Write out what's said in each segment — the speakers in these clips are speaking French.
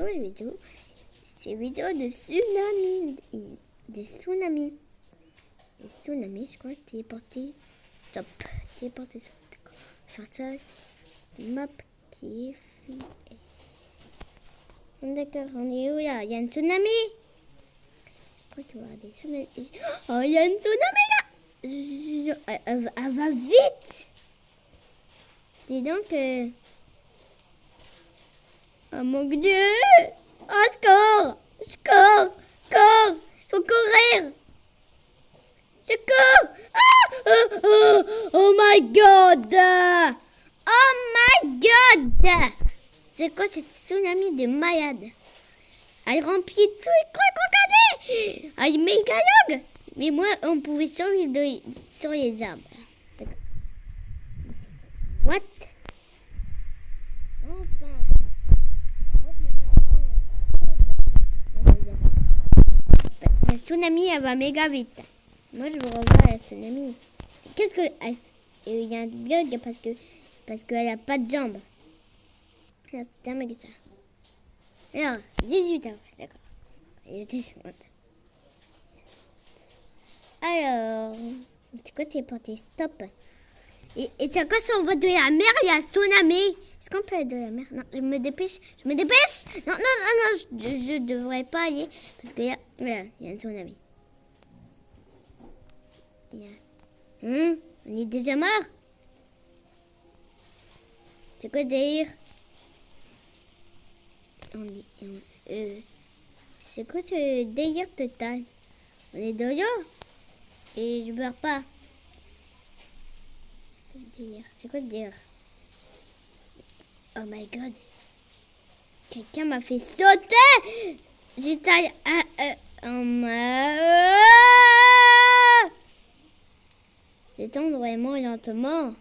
les vidéos. C'est vidéo de tsunami. Des tsunamis. Des tsunamis, je crois. Téléporté. Stop. Téléporté. Stop. D'accord. Sur ça, une map qui est finie. D'accord, on est où là? Il y a un tsunami. Je crois qu'il va y avoir des tsunamis. Oh, il y a un tsunami là. Elle va vite. Dis donc. Oh mon Dieu. Oh, je cours. Faut courir. Je cours. Oh my God. Oh my God. C'est quoi cette tsunami de malade? Elle remplit tout et regardez. Elle est méga longue. Mais moi, on pouvait survivre sur les arbres. D'accord. What? Enfin. La tsunami, elle va méga vite. Moi, je veux revoir la tsunami. Qu'est-ce que... Il y a un bug parce qu'elle n'a pas de jambes. Alors, c'est un mec ça. Alors, 18 ans, d'accord. Il y a 10 secondes. Alors, c'est quoi téléporter? Stop. Et c'est quoi si on va de la mer, il y a un tsunami? Est-ce qu'on peut aller de la mer? Non, je me dépêche. Non, je devrais pas aller. Parce qu'il y a... Voilà, il y a un tsunami. On est déjà mort? C'est quoi délire? C'est quoi ce délire total? On est dans l'eau et je meurs pas. C'est quoi le délire? Oh my God. Quelqu'un m'a fait sauter. J'étais je tombe vraiment lentement.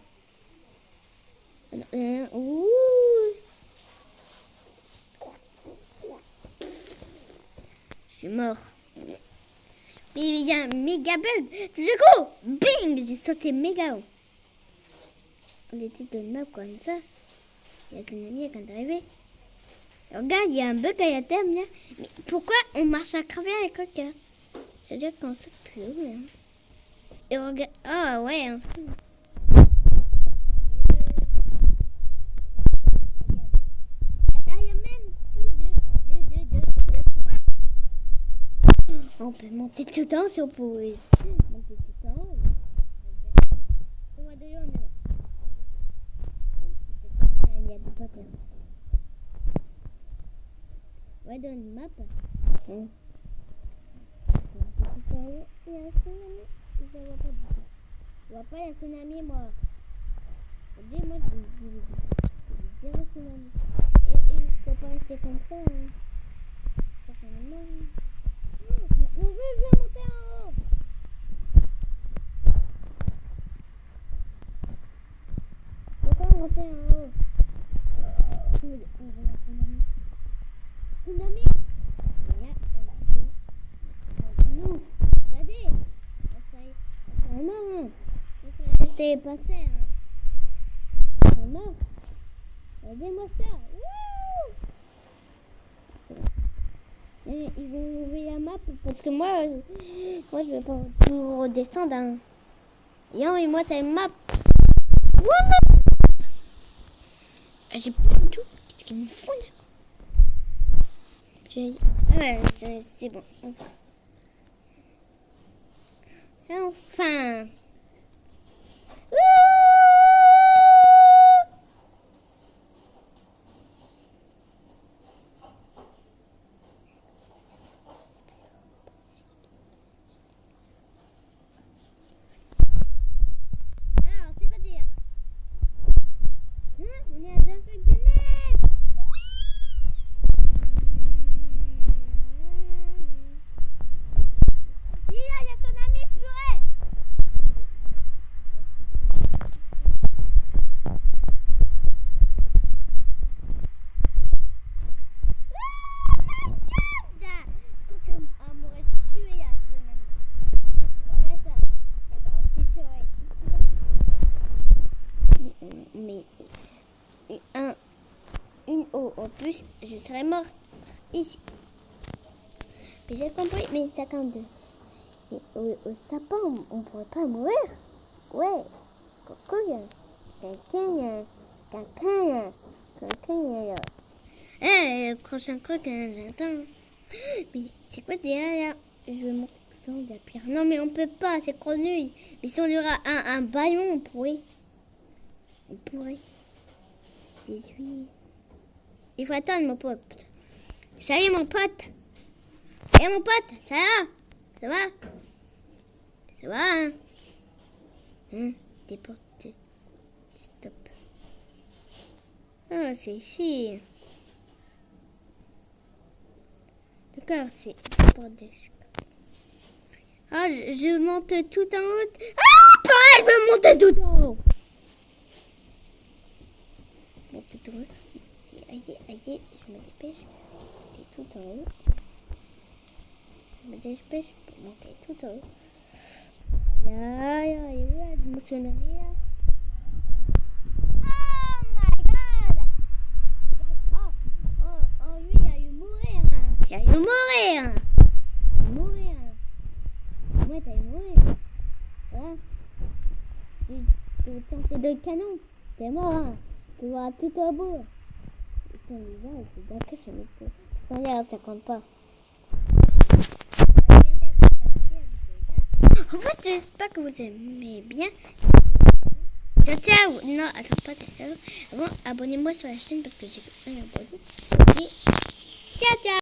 Ouh. Je suis mort. Mais il y a un méga bug. Du coup, bing, j'ai sauté méga haut. On était dans une map comme ça. Il y a son ami quand arrivé. Regarde, il y a un bug à la table là. Mais pourquoi on marche à travers les coquins? C'est-à-dire qu'on saute plus haut là. Et regarde. Ah ouais. Hein. On peut monter tout le temps si on pouvait monter tout le temps. On va de là, on est là. Il y a des potes là. On va dans une map. Il y a un tsunami. Je ne vois pas du tout. Je vois pas la tsunami, moi. Dis-moi, je dis zéro tsunami. Et il ne faut pas rester comme ça. Hein. Ça fait mal. Je veux monter en haut. Pourquoi monter en haut? On voit la tsunami. Tsunami? Nous, regardez. On serait mort. On serait resté par terre. On serait mort. Regardez-moi ça. Wouh! C'est bon. Et ils vont ouvrir la map parce que moi je vais pas tout redescendre. Hein. Et moi c'est une map. Wouh! J'ai pas du tout. Qu'est-ce qu'ils me font là? Ouais, c'est bon. Enfin. On est à 2 feuilles de neige. Il y a ton ami purée. Oh my God. Je crois qu'elle m'aurait tué là, ce ami. Ouais, ça. D'accord, c'est sûr, ouais. Mais une eau en plus, je serais mort. ici. Puis j'ai compris, mais 52. Mais au sapin, on pourrait pas mourir. Ouais. Coucou, quelqu'un. Le prochain truc, j'attends. Mais c'est quoi derrière? Je vais monter tout le temps de la pierre. Non, mais on peut pas, c'est trop nul. Mais si on aura un ballon, on pourrait. Des huiles. Il faut attendre, mon pote. Salut, mon pote. Salut, mon pote. Ça va? Ça va? Ça va, hein? Déporté. Stop. Ah, c'est ici. D'accord, c'est déporté. Ah, je monte tout en haut. Ah, pareil, je veux monter tout en haut. Monter tout en haut. Aïe, je me dépêche. Monter tout en haut. Je me dépêche pour monter tout en haut. Aïe, émotionnel. Oh my god! Oh, lui, il a eu mourir. Il a eu mourir. Moi, t'as eu mourir. Voilà. Tu veux tenter de canon. T'es mort, hein. Tu vois tout au bout. C'est d'accord, je me peux. Ça compte pas. En fait, j'espère que vous aimez bien. Ciao. Non, attends pas. Bon, abonnez-moi sur la chaîne parce que j'ai un abonné. Et ciao.